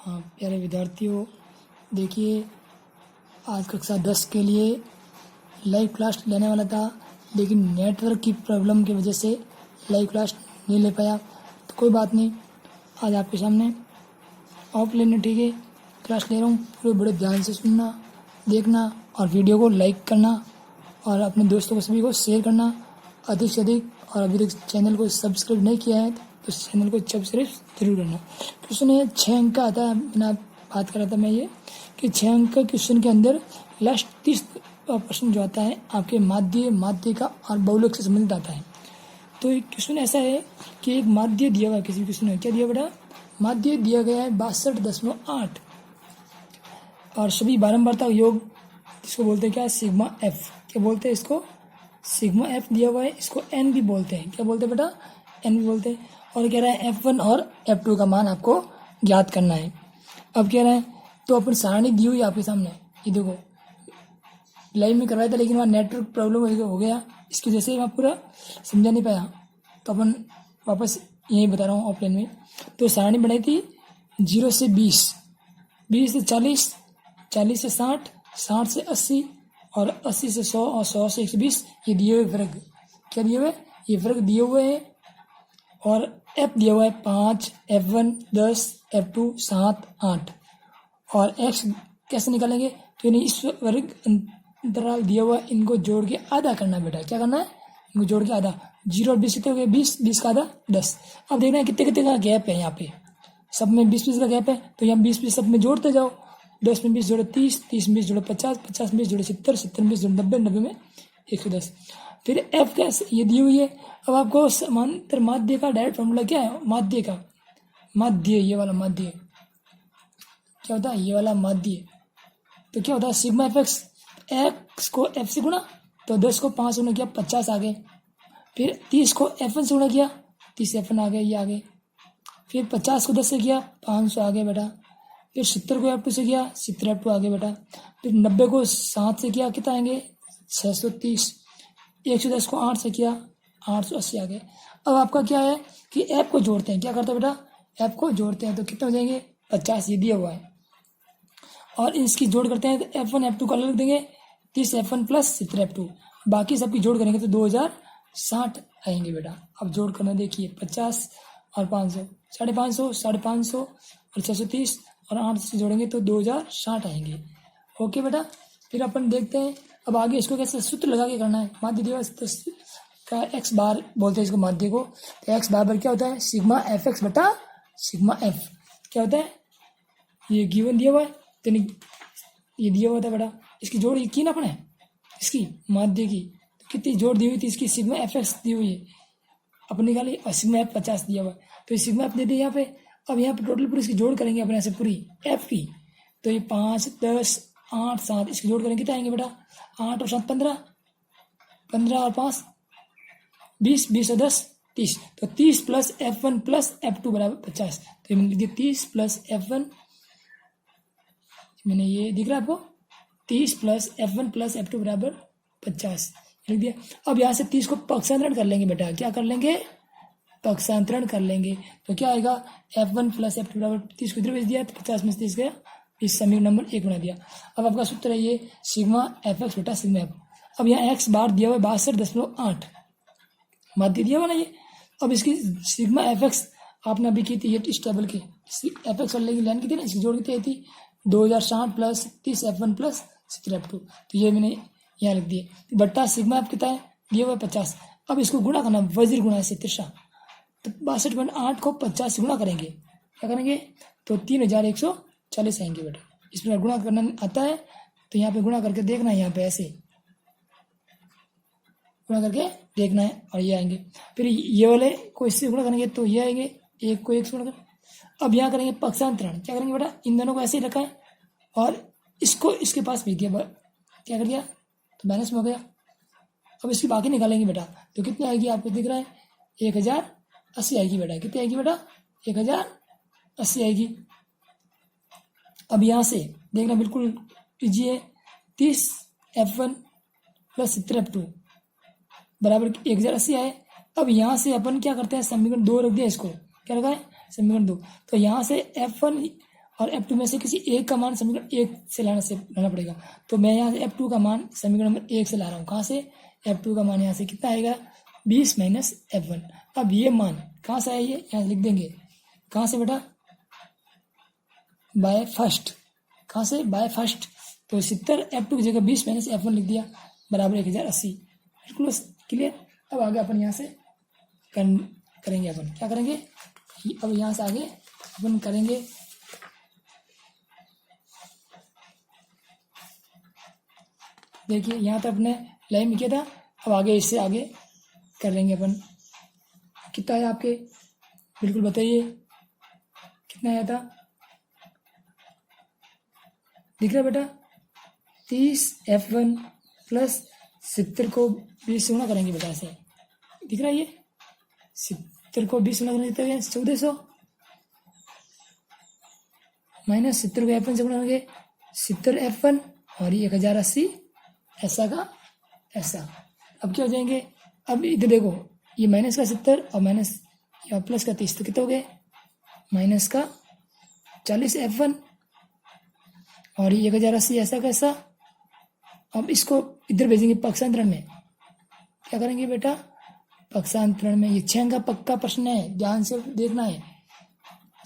हाँ प्यारे विद्यार्थियों, देखिए आज कक्षा 10 के लिए लाइव क्लास लेने वाला था, लेकिन नेटवर्क की प्रॉब्लम की वजह से लाइव क्लास नहीं ले पाया। तो कोई बात नहीं, आज आपके सामने ऑफलाइन ठीक है क्लास ले रहा हूँ। पूरे बड़े ध्यान से सुनना, देखना और वीडियो को लाइक करना और अपने दोस्तों को सभी को शेयर करना अधिक से अधिक। और अभी तक चैनल को सब्सक्राइब नहीं किया है तो चैनल को सब्सक्राइब जरूर करना। क्वेश्चन है 6 अंक का आता है। मैंने बात कर रहा था मैं ये कि 6 अंक का क्वेश्चन के अंदर लास्ट 30 प्रश्न जो आता है आपके माध्य का और बहुलक से संबंधित आता है। तो एक क्वेश्चन ऐसा है कि एक माध्य दिया हुआ है, किसी क्वेश्चन में क्या दिया बेटा, माध्य दिया गया है 62.8 और सभी बारंबारता योग जिसको बोलते हैं क्या, सिग्मा एफ। क्या बोलते हैं इसको, सिग्मा एफ दिया हुआ है। इसको एन भी बोलते हैं। क्या बोलते हैं बेटा, एन भी बोलते हैं। और कह रहा है F1 और F2 का मान आपको ज्ञात करना है। अब कह रहे हैं तो अपन सारणी दी हुई आपके सामने, ये देखो लाइव में करवाया था लेकिन वहाँ नेटवर्क प्रॉब्लम हो गया, इसकी वजह से मैं पूरा समझा नहीं पाया। तो अपन वापस यही बता रहा हूँ ऑफलाइन में। तो सारणी बनाई थी 0 से 20, 20 से 40, 40 से 60, 60 से 80 और 80 से 100 और 100 से 120। ये दिए हुए वर्ग, क्या दिए हुए, ये वर्ग दिए हुए हैं। और F दिया हुआ है 5, F1 10, F2 7, 8 और X कैसे निकालेंगे, तो यानी इस वर्ग अंतराल दिया हुआ है, इनको जोड़ के आधा करना बेटा। क्या करना है, इनको जोड़ के आधा। 0 और 20 कितने हो गए, 20, 20 का आधा 10। अब देखना है कितने कितने का गैप है, यहाँ पे सब में 20-20 का गैप है, तो यहाँ 20-20 सब में जोड़ते जाओ। 10 में 20 जोड़े 30, 30 में 20 जोड़े 50, 50 में 20 जोड़े 70, 70 में 20 जोड़े 90, 90 में 110। फिर F कैसे, ये दी हुई है। अब आपको समांतर माध्य का डायरेक्ट फॉर्मूला क्या है, माध्य का, माध्य ये वाला माध्य क्या होता है, ये वाला माध्य तो क्या होता है, सिग्मा एफ एक्स। एक्स को एफ से गुणा तो 10 को 5 से गुणा किया 50 आ गए। फिर 30 को F1 से गुणा किया 30 F1 आ गए, ये आ गए। फिर 50 को 10 से किया 500 आ गए बेटा। फिर 70 को F2 से किया 70 F2 आ गए बेटा। फिर 90 को 7 से किया कितना आएंगे 630। 110 को 8 से किया 880 आ गए। अब आपका क्या है कि ऐप को जोड़ते हैं, क्या करते हैं बेटा, ऐप को जोड़ते हैं तो कितने हो जाएंगे 50, ये दिया हुआ है। और इसकी जोड़ करते हैं तो F1 F2 का अलग देंगे 30 F1 प्लस 70 F2, बाकी सबकी जोड़ करेंगे तो 2060 आएंगे बेटा। अब जोड़ करना देखिए 50 और 500, 550, 550 और 630 और 8 से जोड़ेंगे तो 2060 आएंगे। ओके बेटा। फिर अपन देखते हैं अब आगे इसको कैसे सूत्र लगा के करना है। माध्य दिवस का एक्स बार बोलते हैं इसको माध्य को। तो एक्स बार क्या होता है, सिग्मा एफ एक्स बटा सिग्मा एफ। क्या होता है, ये गिवन दिया हुआ है तो ये दिया हुआ था बेटा। इसकी जोड़ ये की ना अपने, इसकी माध्य की तो कितनी जोड़ दी हुई थी, इसकी सिग्मा एफ एक्स दी हुई है अपने निकाली और सिग्मा एफ 50 दिया हुआ है तो सिग्मा एफ दे दी यहाँ पे। अब यहाँ पे टोटल पूरी इसकी जोड़ करेंगे अपने से पूरी एफ की, तो ये 5, 10, 8, 7 इसकी जोड़ करेंगे कितना आएंगे बेटा, 8 और 7 15, 15 और 5 20, 20 और 10 30, तो 30 प्लस F1 प्लस F2 बराबर 50। तो मैंने लिख दिया 30 प्लस F1, मैंने ये दिख रहा है आपको, 30 प्लस F1 प्लस F2 बराबर 50 लिख दिया। अब यहाँ से 30 को पक्षांतरण कर लेंगे बेटा, क्या कर लेंगे, पक्षांतरण कर लेंगे तो क्या आएगा, F1 प्लस F2 बराबर 30 को इधर भेज दिया तो 50 में से 30 गया, इस समीकरण नंबर 1 बना दिया। अब आपका सूत्र है ये सिग्मा एफ एक्स बटा सिग्मा एफ। अब यहाँ एक्स बार दिया हुआ है 62.8 माध्य दिया हुआ ना ये। अब इसकी सिग्मा एफ एक्स आपने अभी की थी ये इस टेबल की एफ एक्स वाले की लाइन की थी ना, इसकी जोड़ कितनी थी 2060 प्लस 30 F1 प्लस 70 F2, तो ये मैंने यहाँ लिख दिया बट्टा सिग्मा एफ कितना है दिया हुआ है 50। अब इसको गुणा करना, वज्र गुणा से तिरछा, तो 62.8 को 50 से गुणा करेंगे, क्या करेंगे तो 3140 आएंगे बेटा। इस प्रकार गुणा करना आता है तो यहाँ पे गुणा करके देखना है, यहाँ पे ऐसे गुणा करके देखना है और ये आएंगे। फिर ये वाले को इससे गुणा करेंगे तो ये आएंगे, एक को एक से गुणा कर। अब यहाँ करेंगे पक्षांतरण, क्या करेंगे बेटा, इन दोनों को ऐसे ही रखा है और इसको इसके पास भेज दिया, क्या कर दिया तो माइनस में हो गया। अब इसकी बाकी निकालेंगे बेटा तो कितनी आएगी आपको दिख रहा है 1080 आएगी बेटा। कितनी आएगी बेटा 1080 आएगी। अब यहाँ से देखना बिल्कुल कीजिए 30 F1 प्लस 70 F2 बराबर 1080 आए। अब यहाँ से अपन क्या करते हैं, समीकरण 2 रख दिया, इसको क्या रखा है समीकरण 2, तो यहाँ से F1 और F2 में से किसी एक का मान समीकरण 1 से लाना पड़ेगा। तो मैं यहाँ से F2 का मान समीकरण नंबर 1 से ला रहा हूँ। कहाँ से? F2 का मान यहाँ से कितना आएगा? 20 माइनस F1। अब ये मान कहाँ से आया? ये यहाँ लिख देंगे। कहाँ से बेटा? By first. कहाँ से? By first. तो 70 F2 की जगह 20 माइनस F1 लिख दिया, बराबर 1080। बिल्कुल क्लियर। अब आगे अपन यहाँ से करेंगे। अपन क्या करेंगे? अब यहाँ से आगे अपन करेंगे देखिए यहाँ तो अपने लाइन में किया था। अब आगे इससे आगे कर लेंगे अपन। कितना है आपके? बिल्कुल बताइए कितना आया था? दिख रहा है बेटा? 30 F1 प्लस 70 को 20 से गुणा करेंगे बेटा। ऐसे दिख रहा है? ये 70 को 20 से गुणा करेंगे 1400 माइनस 70 को F1 से गुणा करेंगे 70 F1 और ये 1080 ऐसा का ऐसा। अब क्या हो जाएंगे? अब इधर देखो, ये माइनस का 70 और माइनस या प्लस का 30 तो कितना हो गए? माइनस का 40 F1 और ये 1080 ऐसा कैसा। अब इसको इधर भेजेंगे पक्षांतरण में। क्या करेंगे बेटा? पक्षांतरण में। ये 6 अंक का पक्का प्रश्न है, ध्यान से देखना है।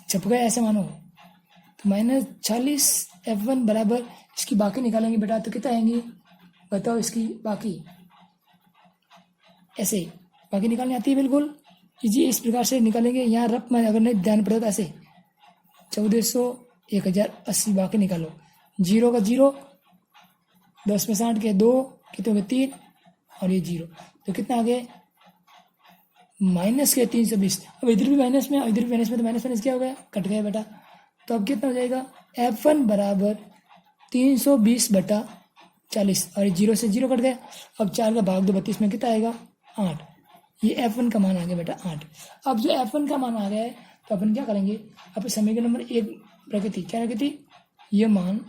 छप गया ऐसे मानो। तो माइनस 40 F1 बराबर इसकी बाकी निकालेंगे बेटा, तो कितना आएंगी बताओ? इसकी बाकी ऐसे बाकी निकालनी आती है बिल्कुल इजी। इस प्रकार से निकालेंगे। यहाँ रफ में अगर नहीं ध्यान पड़ता तो ऐसे 1400 1080 बाकी निकालो। 0 का 0, 10 में 60 के 2, कितने हो गए? 3 और ये 0, तो कितना आ गए? माइनस के 320। अब इधर भी माइनस में और इधर भी माइनस में, तो माइनस माइनस क्या हो गया? कट गया बेटा। तो अब कितना हो जाएगा? F1 बराबर 320/40 और 0 से 0 कट गया। अब 4 का भाग 2 32 में कितना आएगा? 8। ये F1 का मान आ गया बेटा 8। अब जो F1 का मान आ गया है तो अपन क्या करेंगे? अपन समीकरण नंबर 1 रखी थी। क्या रखी थी? ये मान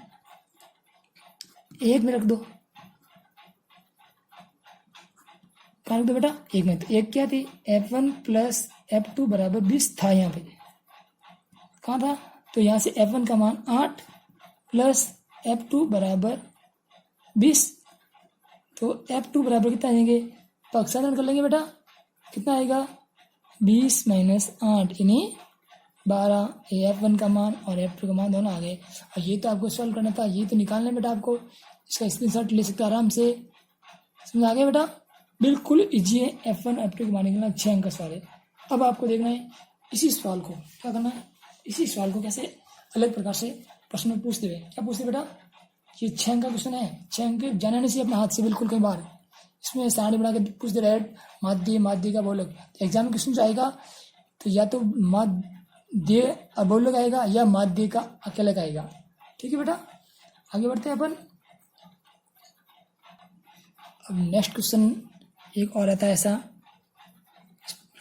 1 में रख दो। कहाँ रख दो बेटा? 1 में। तो 1 क्या थी? F1 प्लस F2 बराबर 20 था यहाँ पे। कहाँ था? तो यहाँ से F1 का मान 8 प्लस F2 बराबर 20। तो F2 बराबर कितना आएंगे? पक्षांतरण कर लेंगे बेटा। कितना आएगा? 20 माइनस 8 यानी 12। ये F1 का मान और F2 का मान दोनों आ गए। और ये तो आपको सॉल्व करना था, ये तो निकालना है बेटा आपको। इसका स्क्रीनशॉट ले सकते आराम से। समझ आ गया बेटा? बिल्कुल इजी है। F1 F2 के मान निकलना 6 अंक का सवाल है। अब आपको देखना है इसी सवाल को क्या करना है। इसी सवाल को कैसे अलग प्रकार से प्रश्न में पूछते हुए। क्या पूछते बेटा? ये 6 अंक का क्वेश्चन है। 6 अंक जाना नहीं चाहिए अपने हाथ से बिल्कुल कई बार। इसमें सारणी बना के पूछते रहे माध्य का बोलक। तो एग्जाम में क्वेश्चन आएगा तो या तो माध्य और बोलक आएगा या माध्य का अकेले का आएगा। ठीक है बेटा, आगे बढ़ते हैं अपन। अब नेक्स्ट क्वेश्चन एक और आता है ऐसा,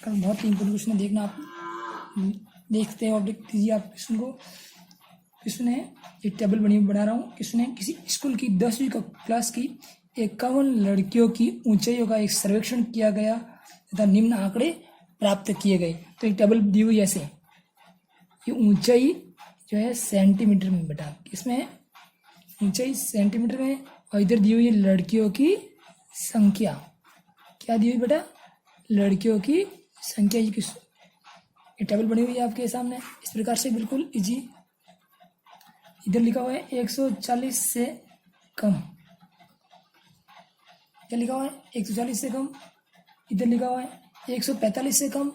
बहुत ही इंपोर्टेंट क्वेश्चन है। देखना आप देखते हैं और देख दीजिए आप क्वेश्चन को। क्वेश्चन है, एक टेबल बना रहा हूँ। क्वेश्चन है, किसी स्कूल की 10वीं क्लास की 51 लड़कियों की ऊंचाइयों का एक सर्वेक्षण किया गया तथा निम्न आंकड़े प्राप्त किए गए। तो एक टेबल दी हुई ऐसे, ये ऊंचाई जो है सेंटीमीटर में बेटा, इसमें ऊंचाई सेंटीमीटर में, और इधर दी हुई है लड़कियों की संख्या। क्या दी हुई बेटा? लड़कियों की संख्या। ये टेबल बनी हुई है आपके सामने इस प्रकार से, बिल्कुल इजी। इधर लिखा हुआ है 140 से कम। क्या लिखा हुआ है? 140 से कम। इधर लिखा हुआ है 145 से कम।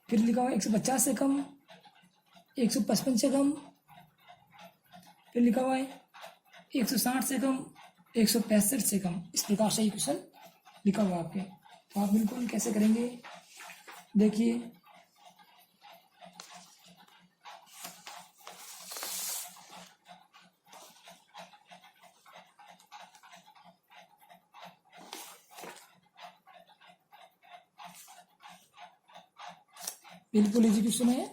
फिर लिखा हुआ है 150 से कम, 155 से कम। फिर लिखा हुआ है 160 से कम, 165 से कम। इस प्रकार से ये क्वेश्चन लिखा हुआ है आपके। तो आप बिल्कुल कैसे करेंगे देखिए। बिल्कुल इजी क्वेश्चन है।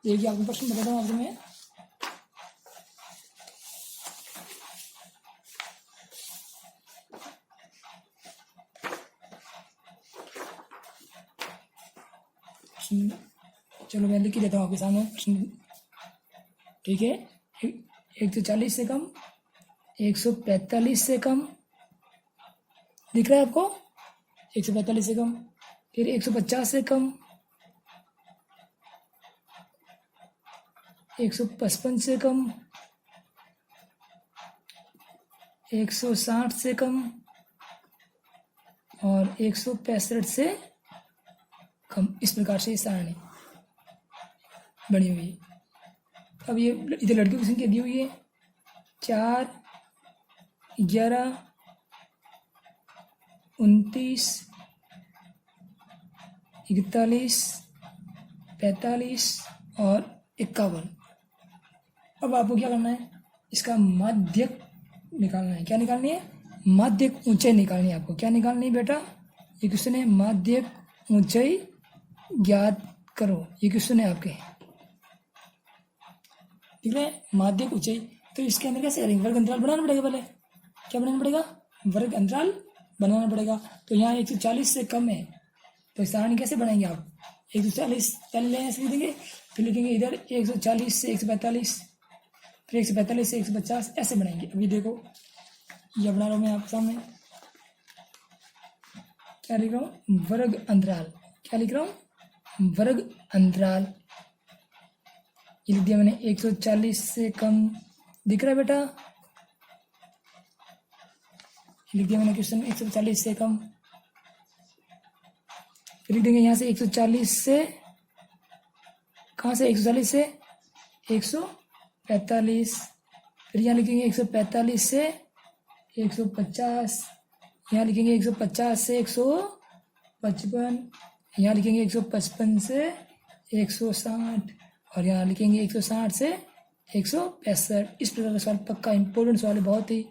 देखिए आपको प्रश्न बताता हूँ आपको मैं। चलो मैं लिख ही देता हूँ आपके सामने प्रश्न। ठीक है, 140 से कम, 145 से कम, दिख रहा है आपको, 145 से कम, फिर 150 से कम, 155 से कम, 160 से कम और 165 से कम। इस प्रकार से ये सारणी बनी हुई है। अब ये इधर लड़कियों की संख्या दी हुई है 4, 11, 29, 41, 45 और 51। अब आपको क्या करना है, इसका माध्यक निकालना है। क्या निकालनी है? माध्यक ऊंचाई निकालनी है आपको। क्या निकालनी है बेटा? ये क्वेश्चन है, माध्यक ऊंचाई ज्ञात करो। ये क्वेश्चन है आपके, ठीक है, माध्यक ऊंचाई। तो इसके अंदर कैसे करेंगे? वर्ग अंतराल बनाना पड़ेगा पहले। क्या बनाना पड़ेगा? वर्ग अंतराल बनाना पड़ेगा। तो यहाँ 140 से कम है, तो सारणी कैसे बनाएंगे आप? 140 पहले ऐसे लिखेंगे, फिर लिखेंगे इधर 140 से 145, फिर 145 से 150, ऐसे बनाएंगे। अभी देखो ये बना रहा हूँ मैं आपके सामने। क्या लिख रहा हूँ? वर्ग अंतराल। क्या लिख रहा हूँ? वर्ग अंतराल। ये लिख दिया मैंने 140 से कम, दिख रहा है बेटा? लिख दिया मैंने क्वेश्चन 140 से कम। फिर लिख देंगे यहाँ से 140 से, कहाँ से? 140 से 145। फिर यहाँ लिखेंगे 145 से 150, यहाँ लिखेंगे 150 से 155, यहाँ लिखेंगे 155 से 160 और यहाँ लिखेंगे 160 से 165। इस प्रकार का सवाल पक्का इंपॉर्टेंट सवाल है, बहुत ही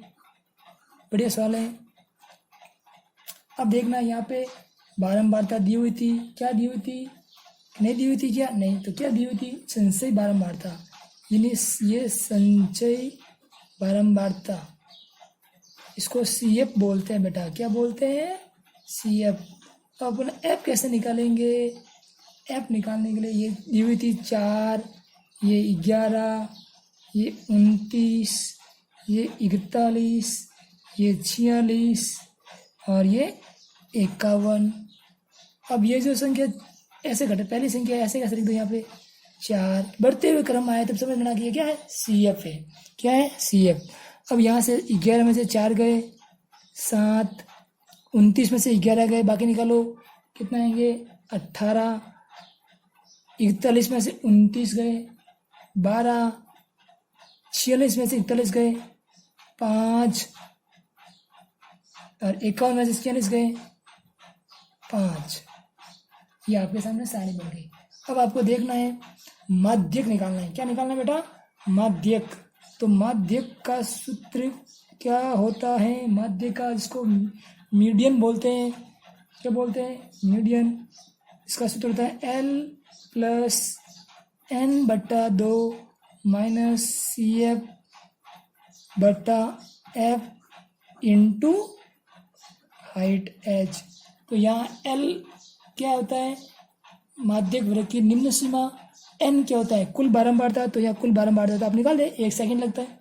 बढ़िया सवाल है। अब देखना यहाँ पे बारंबारता दी हुई थी, क्या दी हुई थी? नहीं दी हुई थी क्या? नहीं, तो क्या दी हुई थी? संचयी बारंबारता, यानी ये संचयी बारंबारता, इसको CF बोलते हैं बेटा। क्या बोलते हैं? CF। तो अपन F कैसे निकालेंगे? F निकालने के लिए ये दी हुई थी 4, ये 11, ये 29, ये 41, ये 46 और ये 51। अब ये जो संख्या ऐसे घटे, पहली संख्या ऐसे कैसे लिख दो? यहाँ पे 4 बढ़ते हुए क्रम आए, तब समझ में आ गया क्या है? CF है। क्या है? CF। अब यहाँ से 11 में से 4 गए, 7, 29 में से 11 गए, बाकी निकालो कितना आएंगे? 18, 41 में से 29 गए, 12, 46 में से 41 गए, 5 और 51 में से 46 गए, 5। ये आपके सामने सारणी बन गई। अब आपको देखना है, माध्यक निकालना है। क्या निकालना है बेटा? माध्यक। तो माध्यक का सूत्र क्या होता है? माध्यक का, जिसको मीडियन बोलते हैं। क्या बोलते हैं? मीडियन। इसका सूत्र होता है L plus N/2 minus CF बटा F इंटू हाइट H। तो यहाँ L क्या होता है? माध्यक वर्ग की निम्न सीमा। N क्या होता है? कुल बारंबारता। तो यहाँ कुल बारंबारता आप निकाल दे, 1 सेकंड लगता है।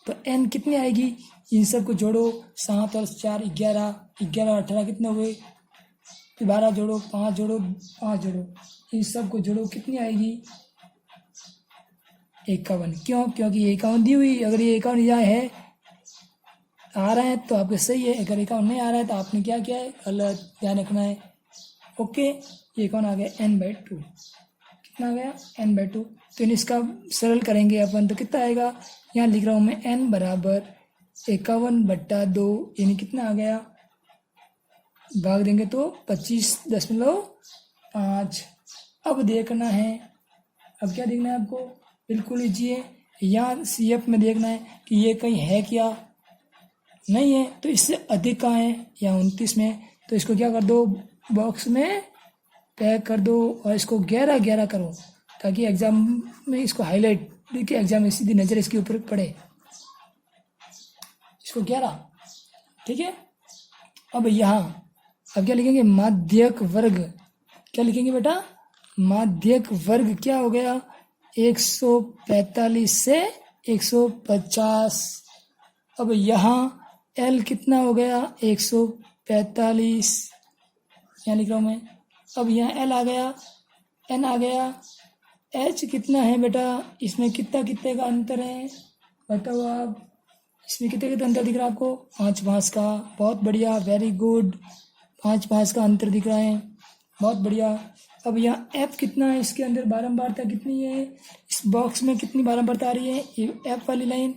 तो N कितनी आएगी? इन सब को जोड़ो, 7 और 4 11, 11 18 कितने हुए? 12 जोड़ो, 5 जोड़ो, 5 जोड़ो, इन सब को जोड़ो, कितनी आएगी? 51। क्यों? क्योंकि 51 दी हुई। अगर ये 51 यहाँ है, आ रहा है तो आपके सही है, अगर 51 नहीं आ रहा है तो आपने क्या किया है? गलत। ध्यान रखना है। ओके, ये कौन आ गया? N/2। कितना आ गया? N/2। तो इसका सरल करेंगे अपन तो कितना आएगा? यहाँ लिख रहा हूँ मैं N बराबर 51/2, यानी कितना आ गया? भाग देंगे तो 25.5। अब देखना है, अब क्या देखना है आपको? बिल्कुल लीजिए, यहाँ CF में देखना है कि ये कहीं है क्या? नहीं है। तो इससे अधिक कहाँ है? या 29 में। तो इसको क्या कर दो? बॉक्स में पैक कर दो और इसको 11 करो, ताकि एग्जाम में इसको हाईलाइट देखिए, एग्जाम में सीधी नज़र इसके ऊपर पड़े। इसको 11, ठीक है। अब यहाँ अब क्या लिखेंगे? माध्यक वर्ग। क्या लिखेंगे बेटा? माध्यक वर्ग क्या हो गया? 145 से 150। अब यहाँ L कितना हो गया 145, यहाँ लिख रहा हूँ मैं। अब यहाँ L आ गया, N आ गया, H कितना है बेटा, इसमें कितने का अंतर है बताओ आप। इसमें कितने का अंतर दिख रहा है आपको, 5 का। बहुत बढ़िया, वेरी गुड, 5 का अंतर दिख रहा है, बहुत बढ़िया। अब यहाँ F कितना है, इसके अंदर बारंबारता कितनी है, इस बॉक्स में कितनी बारंबारता आ रही है, ये F वाली लाइन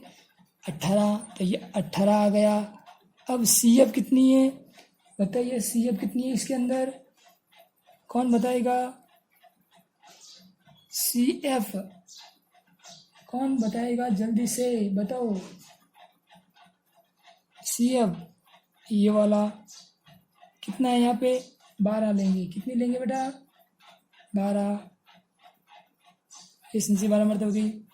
18, तो ये 18 आ गया। अब CF कितनी है बताइए, CF कितनी है इसके अंदर, कौन बताएगा, CF कौन बताएगा, जल्दी से बताओ। CF ये वाला कितना है, यहाँ पे 12 लेंगे, कितनी लेंगे बेटा 12, इस नीचे 12 मरतब होगी,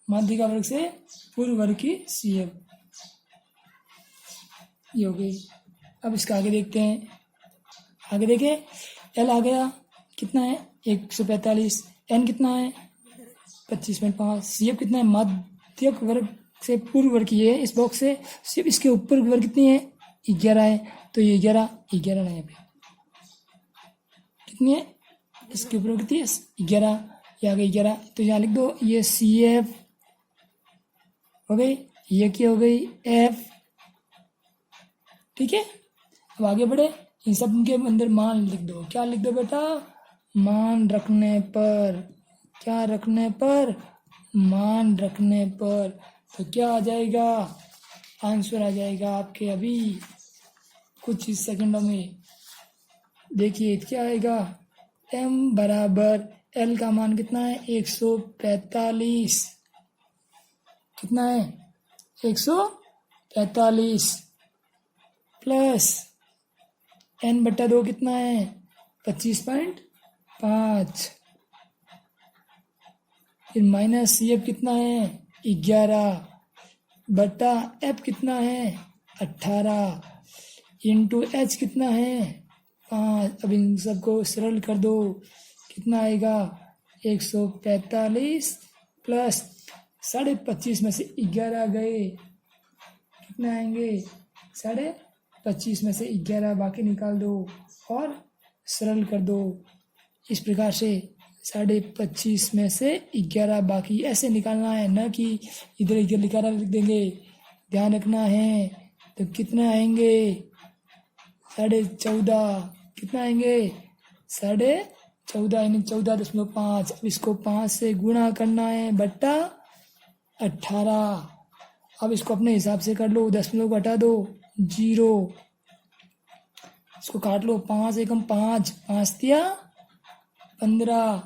माध्यिका वर्ग से पूर्व वर्ग की CF ये हो गई। अब इसका आगे देखते हैं, आगे देखें, L आ गया, कितना है 145, N कितना है 25.5, CF कितना है, माध्यक वर्ग से पूर्व वर्ग की है इस बॉक्स से, सिर्फ इसके ऊपर वर्ग कितनी है 11 है, तो ये 11 ना यहाँ पे कितनी है, इसके ऊपर कितनी है 11, ये आ गई 11, तो यहाँ लिख दो, ये CF हो गई, ये क्या हो गई F, ठीक है। अब आगे बढ़े, इन सब के अंदर मान लिख दो, क्या लिख दो बेटा, मान रखने पर, क्या रखने पर, मान रखने पर, तो क्या आ जाएगा, आंसर आ जाएगा आपके अभी कुछ ही सेकंडों में। देखिए क्या आएगा, M बराबर L का मान कितना है 145, कितना है 145 प्लस N/2 कितना है 25.5, फिर माइनस CF कितना है 11 बटा F कितना है 18 इंटू H कितना है 5। अब इन सबको सरल कर दो, कितना आएगा 145 प्लस 25.5 में से 11 गए, कितना आएंगे 25.5 में से 11 बाकी निकाल दो और सरल कर दो। इस प्रकार से 25.5 में से 11 बाकी ऐसे निकालना है, न कि इधर इधर लिख देंगे, ध्यान रखना है। तो कितना आएंगे 14.5, कितना आएंगे 14.5 यानी 14.5। अब इसको 5 से गुणा करना है बट्टा 18। अब इसको अपने हिसाब से कर लो, 10 को हटा दो 0, इसको काट लो, 5 एकम 5, 5 तिया 15,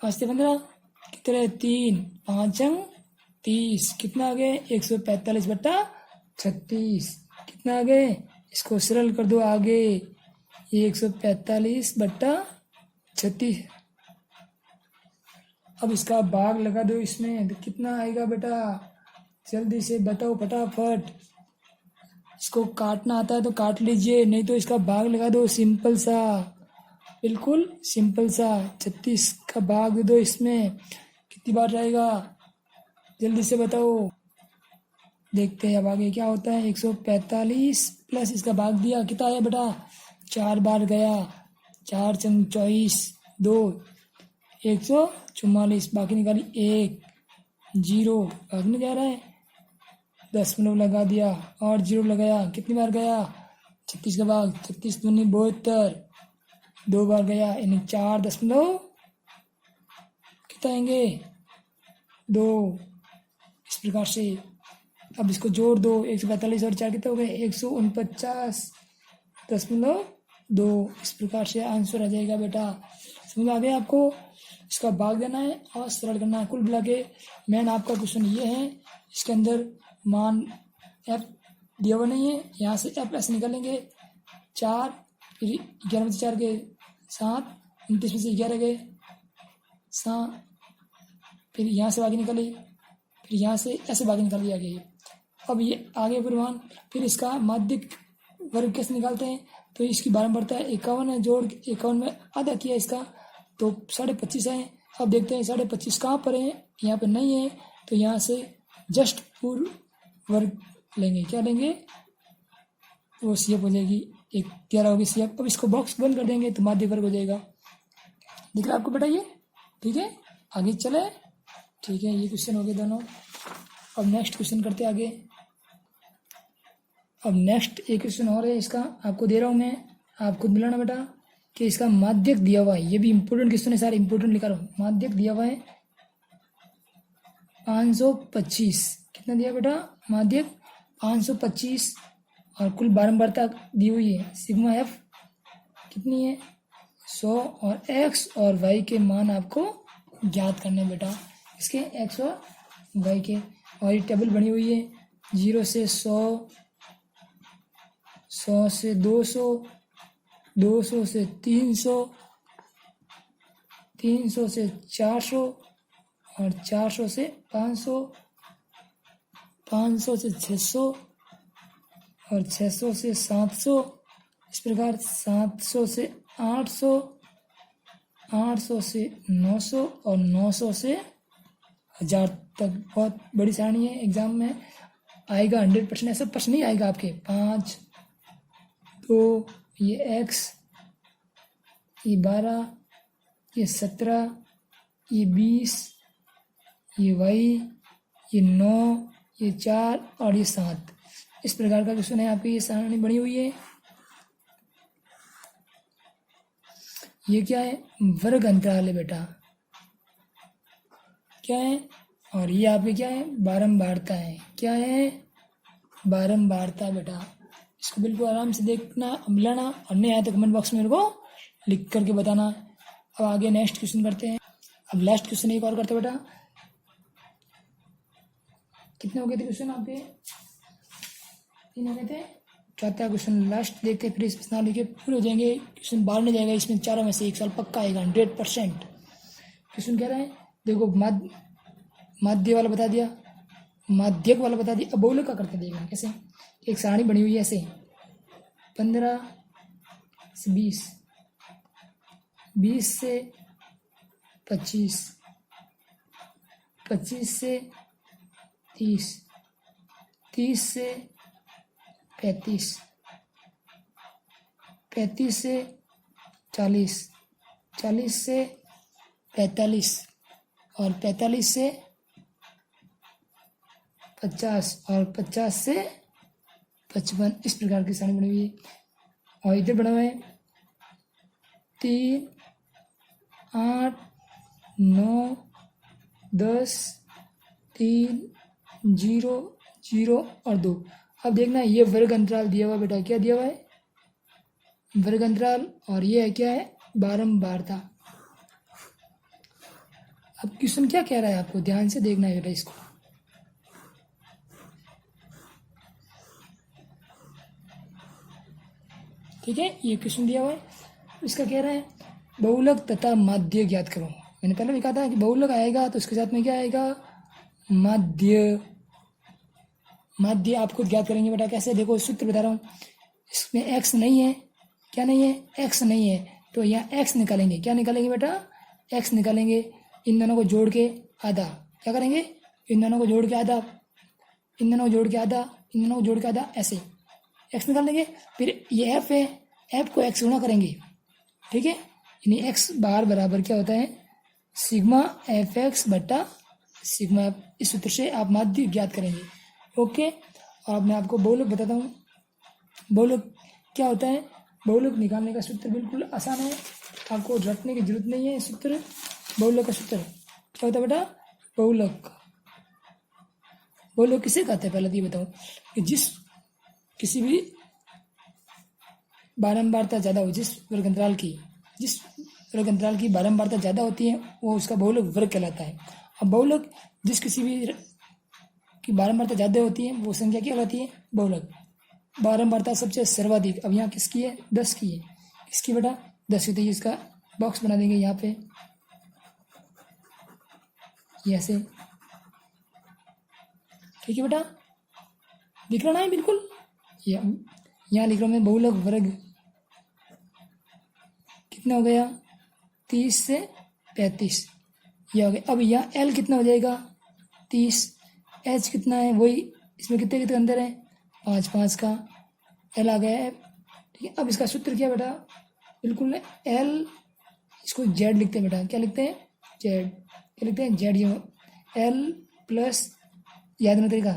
5 से 15 कितने 3, 5 अंग 30, कितना आ गए 145 बट्टा 36, कितना आ गए, इसको सरल कर दो आगे, ये 145 बट्टा 36। अब इसका भाग लगा दो इसमें, तो कितना आएगा बेटा, जल्दी से बताओ फटाफट। इसको काटना आता है तो काट लीजिए, नहीं तो इसका भाग लगा दो, सिंपल सा, बिल्कुल सिंपल सा। 36 का भाग दे दो इसमें, कितनी बार रहेगा जल्दी से बताओ। देखते हैं अब आगे क्या होता है। 145 प्लस इसका भाग दिया, कितना आया बेटा 4 बार गया, 4 चंग 24, 2 144, बाकी निकाली 1, 0 भागने जा रहा है, 10 लगा दिया और 0 लगाया, कितनी बार गया 36 का भाग, 36 दूनी 72, 2 बार गया यानी 4 दशमलव कितना आएंगे 2। इस प्रकार से अब इसको जोड़ दो, 145 और 4 कितने हो गए 149.2। इस प्रकार से आंसर आ जाएगा बेटा। समझ आ गया आपको। इसका भाग देना है और सरल करना है। कुल मिला के मेन आपका क्वेश्चन ये है, इसके अंदर मान F दिया हुआ नहीं है, यहाँ से F ऐसे निकालेंगे 4, फिर 11 में से 4 गए 7, 29 में से 11 गए 7, फिर यहाँ से बाकी निकाले, फिर यहाँ से ऐसे बाकी निकाल दिया गया। अब ये आगे परिमाण, फिर इसका माध्यिक वर्ग कैसे निकालते हैं, तो इसकी बारंबारता 51 है, जोड़ 51 में आधा किया इसका तो 25.5 है, अब देखते हैं 25.5 कहाँ पर है, यहाँ पर नहीं है, तो यहाँ से जस्ट पूर्व वर्ग लेंगे, क्या लेंगे, वो CF हो जाएगी, एक 11 होगी CF। अब इसको बॉक्स बंद कर देंगे तो माध्य वर्ग हो जाएगा। दिख रहा है आपको बेटा ये, ठीक है, आगे चले, ठीक है, ये क्वेश्चन हो गए दोनों। अब नेक्स्ट क्वेश्चन करते आगे। अब नेक्स्ट एक क्वेश्चन और है, इसका आपको दे रहा हूँ मैं, आप खुद मिलाना बेटा, कि इसका माध्यक दिया हुआ है, ये भी इंपॉर्टेंट क्वेश्चन है, सारे इंपॉर्टेंट लिखा रहा हूँ। माध्यक दिया हुआ है 525, कितना दिया बेटा, माध्यक 525, और कुल बारंबारता दी हुई है सिग्मा एफ कितनी है 100, और एक्स और वाई के मान आपको ज्ञात करने बेटा, इसके एक्स और वाई के। और ये टेबल बनी हुई है 0 से 100, 100 से 200, 200 से 300, 300 से 400, और 400 से 500, 500 से 600, और 600 से 700, इस प्रकार 700 से 800, 800 से 900, और 900 से 1000 तक। बहुत बड़ी सारणी है, एग्जाम में आएगा 100%, ऐसा प्रश्न नहीं आएगा आपके। 5, 2, ये x, ये 12, ये 17, ये 20, ये y, ये 9, ये 4 और ये 7, इस प्रकार का क्वेश्चन है आपकी, ये सारणी बनी हुई है। ये क्या है, वर्ग अंतराल है बेटा, क्या है, और ये आपके क्या है, बारंबारता है, क्या है, बारंबारता बेटा। इसको बिल्कुल आराम से देखना, मिलाना, और नहीं आया तो कमेंट बॉक्स में मेरे को लिख करके बताना। अब आगे नेक्स्ट क्वेश्चन करते हैं। अब लास्ट क्वेश्चन एक और करते बेटा, कितने हो गए थे क्वेश्चन आपके, 3 हो गए थे। चौथा क्वेश्चन लास्ट देखते हैं, फिर इस प्रश्न लिखे पूरे हो जाएंगे, क्वेश्चन बाहर नहीं जाएगा, इसमें चारों में से एक साल पक्का आएगा 100%। क्वेश्चन कह रहे हैं, देखो माध्य वाला बता दिया, माध्यक वाला बता दिया। अब बहुलक का करते देखना कैसे, एक सारणी बनी हुई है ऐसे 15 से 20, 20 से 25, 25 से 30, 30 से 35, 35 से 40, 40 से 45, और 45 से 50, और 50 से 55, इस प्रकार की सारणी बनी हुई है। और इधर बना हुआ है 3, 8, 9, 10, 3, 0, 0 और 2। अब देखना, ये वर्ग अंतराल दिया हुआ बेटा, क्या दिया हुआ है, वर्ग अंतराल, और ये है क्या है, बारंबारता। अब क्वेश्चन क्या कह रहा है, आपको ध्यान से देखना है बेटा इसको। ठीक है, ये क्वेश्चन दिया हुआ है, इसका कह रहा है बहुलक तथा माध्य ज्ञात करो। मैंने पहले भी कहा था कि बहुलक आएगा तो उसके साथ में क्या आएगा, माध्य। माध्य आप खुद ज्ञात करेंगे बेटा, कैसे, देखो सूत्र बता रहा हूँ, इसमें x नहीं है, क्या नहीं है, x नहीं है, तो यहाँ x निकालेंगे, क्या निकालेंगे बेटा, x निकालेंगे, इन दोनों को जोड़ के आधा, क्या करेंगे, इन दोनों को जोड़ के आधा, इन दोनों को जोड़ के आधा, इन दोनों को जोड़ के आधा, ऐसे x निकाल लेंगे। फिर ये f है, f को x गुणा करेंगे, ठीक है, यानी x बार बराबर क्या होता है, सिग्मा एफ एक्स बट्टा सिग्मा एफ। इस सूत्र से आप माध्य ज्ञात करेंगे, ओके। और अब मैं आपको बहुलक बताता हूँ, बहुलक क्या होता है, बहुलक निकालने का सूत्र बिल्कुल आसान है, आपको रटने की जरूरत नहीं है। सूत्र बहुलक का सूत्र क्या होता है बेटा, बहुलक, बहुलक किसे कहते हैं, पहले तो ये बताऊँ कि जिस किसी भी बारंबारता ज़्यादा हो, जिस वर्ग अंतराल की बारंबारता ज़्यादा होती है वो उसका बहुलक वर्ग कहलाता है। अब बहुलक जिस किसी भी की बारंबारता ज़्यादा होती है वो संख्या क्या कहलाती है, बहुलक। बारंबारता सबसे सर्वाधिक, अब यहाँ किसकी है, 10 की है, किसकी बेटा, 10 की। तो इसका बॉक्स बना देंगे यहाँ पे, ये ऐसे, ठीक है बेटा, लिख रहा है बिल्कुल, यहाँ लिख रहा हूँ मैं, बहुलक वर्ग कितना हो गया, 30 से 35, ये हो गया। अब यहाँ एल कितना हो जाएगा 30, एच कितना है वही, इसमें कितने कितने अंदर है 5 5 का, एल आ गया है। ठीक है, अब इसका सूत्र क्या बेटा, बिल्कुल एल, इसको जेड लिखते हैं बेटा, क्या लिखते हैं जेड, क्या लिखते हैं जेड, ये एल प्लस, याद रखना तरीका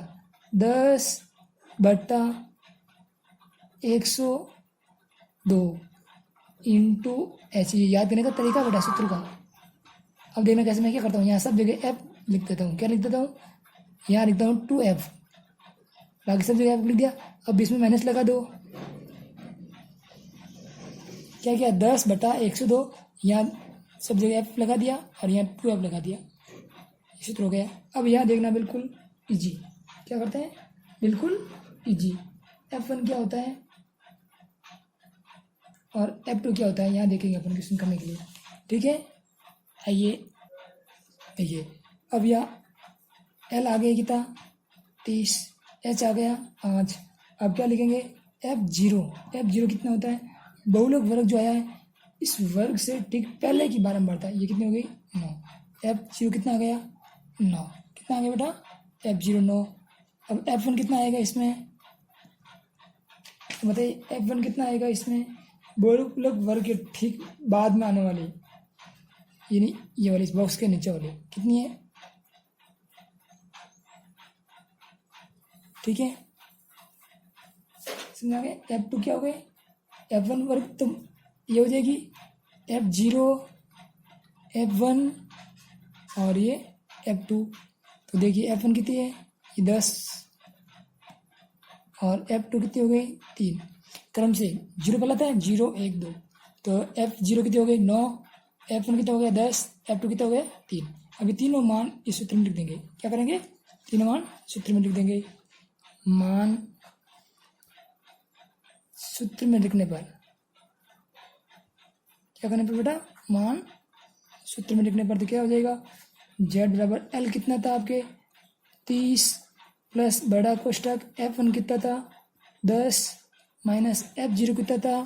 10/102 इंटू एच, ये याद करने का तरीका बेटा सूत्र का। अब देखना कैसे, मैं क्या करता हूँ यहाँ सब जगह एफ लिख देता हूँ, क्या लिख देता हूँ यहाँ लिखता हूँ 2f, बाकी सब जगह एफ लिख दिया। अब इसमें माइनस लगा दो, क्या किया 10/102, यहाँ सब जगह एफ लगा दिया और यहाँ 2f लगा दिया, सूत्र हो गया। अब यहाँ देखना बिल्कुल इजी, क्या करते हैं बिल्कुल इजी, f1 क्या होता है और f2 क्या होता है, यहाँ देखेंगे अपन क्वेश्चन करने के लिए। ठीक है, आइए देखिए, अब यहाँ एल आ गया कितना 30, एच आ गया 5, अब क्या लिखेंगे f0, f0 कितना होता है, बहुलक वर्ग जो आया है इस वर्ग से ठीक पहले की बारंबारता, ये कितनी हो गई 9, f0 कितना आ गया 9, कितना आ गया बेटा f0 9। अब f1 कितना आएगा इसमें, बताइए f1 कितना आएगा इसमें, बहुलक वर्ग के ठीक बाद में आने वाली, ये नहीं ये वाली, इस बॉक्स के नीचे वाली कितनी है, ठीक है समझ आ गया। f2 क्या हो गए, f1 वर्ग तो ये हो जाएगी f0 f1 और ये f2, तो देखिए f1 कितनी है ये 10 और f2 कितनी हो गई 3, क्रम से 0 पहला था 0 1 2, तो f0 कितनी हो गई 9, f1 कितना हो गया 10, f2 कितना हो गया 3। अभी तीनों मान इस सूत्र में लिख देंगे, क्या करेंगे तीनों मान सूत्र में लिख देंगे, मान सूत्र में लिखने पर क्या करने पर बेटा, मान सूत्र में लिखने पर तो क्या हो जाएगा, z बराबर l कितना था आपके 30 प्लस बड़ा कोष्टक f1 कितना था 10 माइनस f0 कितना था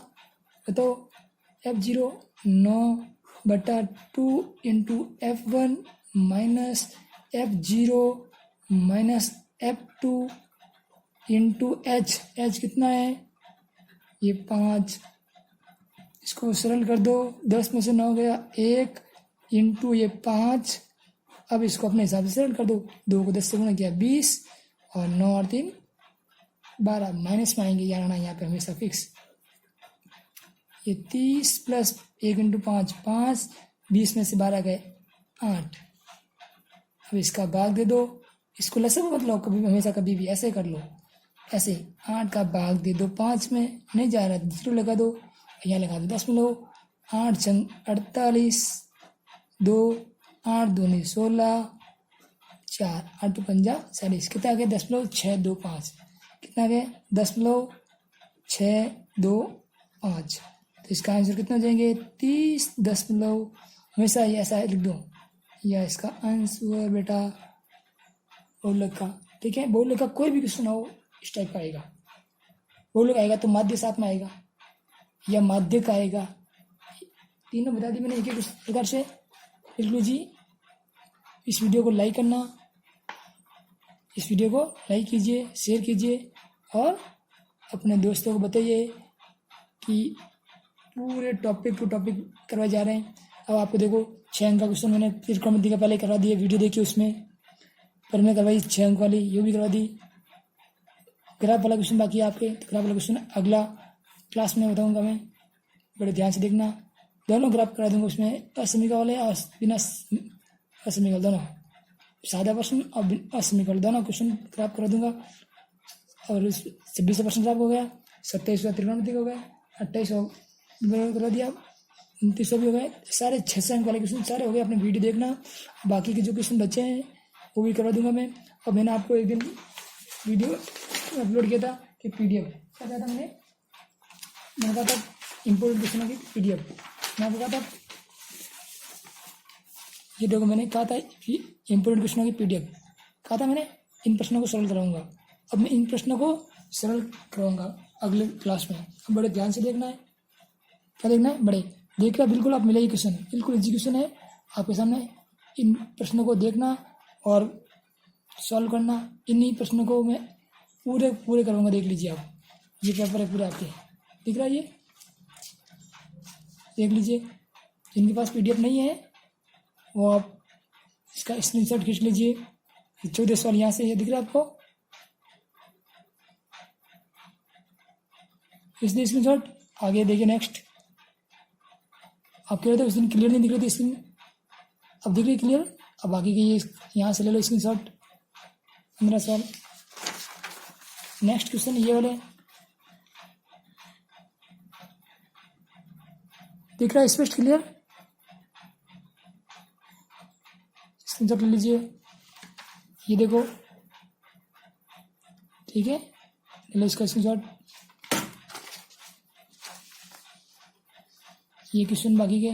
बताओ, f0 9/2 into f1 minus f0 minus f2 into h कितना है ये 5, इसको सरल कर दो, 10 में से 9 गया 1 इंटू ये 5, अब इसको अपने हिसाब से सरल कर दो, 2 को 10 से गुणा किया 20 और 9 और 3 12, माइनस में आएंगे यार आना यहाँ पे हमेशा फिक्स, ये 30 प्लस 1 इंटू 5 5, 20 में से 12 गए 8, अब इसका भाग दे दो, इसको लसन मत लो कभी, हमेशा कभी भी ऐसे कर लो, ऐसे 8 का भाग दे दो 5 में, नहीं जा रहा 0 लगा दो, यहाँ लगा दो 10 में लो, 8 छंग 48 2 8 दूनी 16 4 8 तो 50 कितना आ गया 10.625, कितना आ गया 10.625, तो इसका आंसर कितना हो जाएंगे 30 दशमलव, हमेशा ये ऐसा लिख दो, या इसका आंसर बेटा बहुलक का। ठीक है, बहुलक का कोई भी क्वेश्चन हो इस टाइप का आएगा, बहुलक आएगा तो माध्य साथ में आएगा या माध्य का आएगा, तीनों बता दी मैंने एक एक प्रकार से। बिल्कुल जी, इस वीडियो को लाइक करना, इस वीडियो को लाइक कीजिए, शेयर कीजिए और अपने दोस्तों को बताइए कि पूरे टॉपिक टू टॉपिक करवाए जा रहे हैं। अब आपको देखो 6 अंक का क्वेश्चन मैंने त्रिकोणमिति का पहले करवा दिया, वीडियो देखिए उसमें, पर मैं करवाई 6 अंक वाली, ये भी करवा दी। ग्राफ वाला क्वेश्चन बाकी है आपके, तो ग्राफ वाला क्वेश्चन अगला क्लास में बताऊंगा मैं, बड़े ध्यान से देखना, दोनों ग्राफ करा दूंगा उसमें, असमीका वाले और बिना असमीका दोनों, सादा प्रश्न और असमीका दोनों क्वेश्चन ग्राफ करा दूंगा। और 26% ग्राफ हो गया, 27 त्रिकोणमिति हो गया, 28 करवा दिया, 29 भी हो गए, सारे 6 अंक वाले क्वेश्चन सारे हो गए। अपने वीडियो देखना, बाकी के जो क्वेश्चन बचे हैं वो भी करवा दूंगा मैं। और मैंने आपको एक दिन वीडियो अपलोड किया था कि PDF क्या कहा था मैंने कहा था इम्पोर्टेंट क्वेश्चनों की PDF, मैं आपको कहा था ये देखो, मैंने कहा था इम्पोर्टेंट क्वेश्चनों की PDF कहा था मैंने, इन प्रश्नों को सरल कराऊंगा। अब मैं इन प्रश्नों को सरल कराऊंगा अगले क्लास में, अब बड़े ध्यान से देखना है, क्या देखना है बड़े देखना, बिल्कुल आप मिलेगी क्वेश्चन, बिल्कुल इजी क्वेश्चन है आपके सामने, इन प्रश्नों को देखना और सॉल्व करना। इन्हीं प्रश्नों को मैं पूरे पूरे करूँगा, देख लीजिए आप। ये पेपर है पूरे आपके, दिख रहा है ये, देख लीजिए। जिनके पास PDF नहीं है वो आप इसका स्क्रीनशॉट खींच लीजिए। 14 सवाल यहाँ से, ये दिख रहा है आपको, इसलिए स्क्रीनशॉट। आगे देखिए नेक्स्ट, आप कह रहे थे उस दिन क्लियर नहीं दिख रही थी स्क्रीन, अब दिख रही क्लियर। अब आगे के ये यहाँ से ले लो स्क्रीनशॉट, 15 सवाल। नेक्स्ट क्वेश्चन ये वाले, दिख रहा है स्पष्ट क्लियर, स्क्रीनशॉट ले लीजिए। ये देखो, ठीक है, ले लो इसका स्क्रीनशॉट। ये क्वेश्चन बाकी के,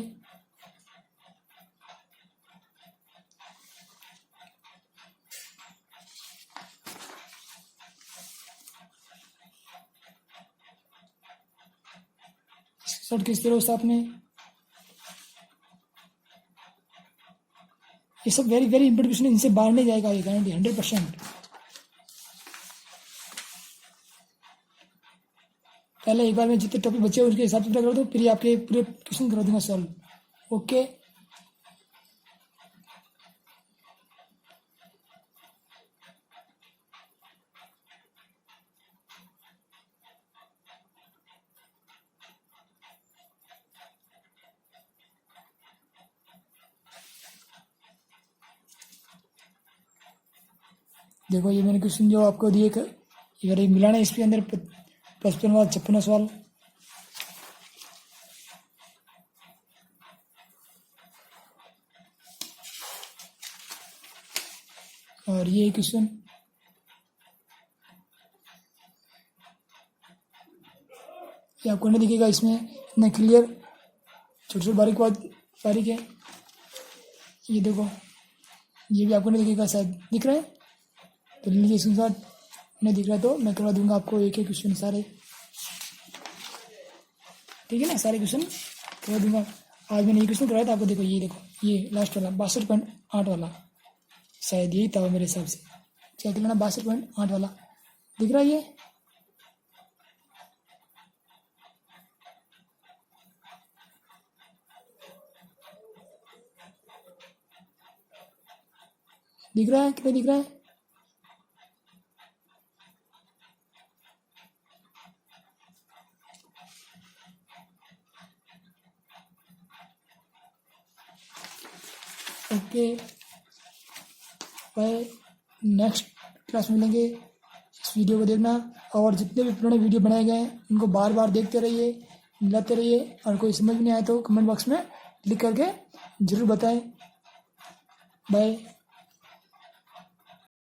स्क्रीनशॉट किस तरह साथ में। ये सब वेरी वेरी इंपॉर्टेंट क्वेश्चन, इनसे बाहर नहीं जाएगा ये गारंटी 100%। पहले एक बार में जितने टॉपिक बचे उसके हिसाब से पूरा कर दो, फिर आपके पूरे क्वेश्चन करा दूंगा सॉल्व। ओके, देखो ये मैंने क्वेश्चन जो आपको दिए ये मिलाना है, इसके अंदर 55 56 सवाल। और ये क्वेश्चन, ये आपको नहीं दिखेगा इसमें इतना क्लियर, छोटे छोटे बारीक बारीक है। ये देखो, ये भी आपको नहीं दिखेगा, शायद दिख रहा है तो ले लीजिए स्क्रीनशॉट। नहीं दिख रहा तो मैं करवा दूंगा आपको एक एक क्वेश्चन सारे, ठीक है ना, सारे क्वेश्चन करवा दूंगा। आज मैंने ये क्वेश्चन कराया था आपको, देखो ये देखो, ये लास्ट वाला 62.8 वाला, शायद यही था मेरे हिसाब से, चेक लेना, 62.8 वाला दिख रहा है ये। दिख रहा है कि नहीं दिख रहा है? ओके, बाय, नेक्स्ट क्लास में मिलेंगे। इस वीडियो को देखना और जितने भी पुराने वीडियो बनाए गए हैं उनको बार बार देखते रहिए, मिलाते रहिए, और कोई समझ नहीं आए तो कमेंट बॉक्स में लिख करके ज़रूर बताएं। बाय।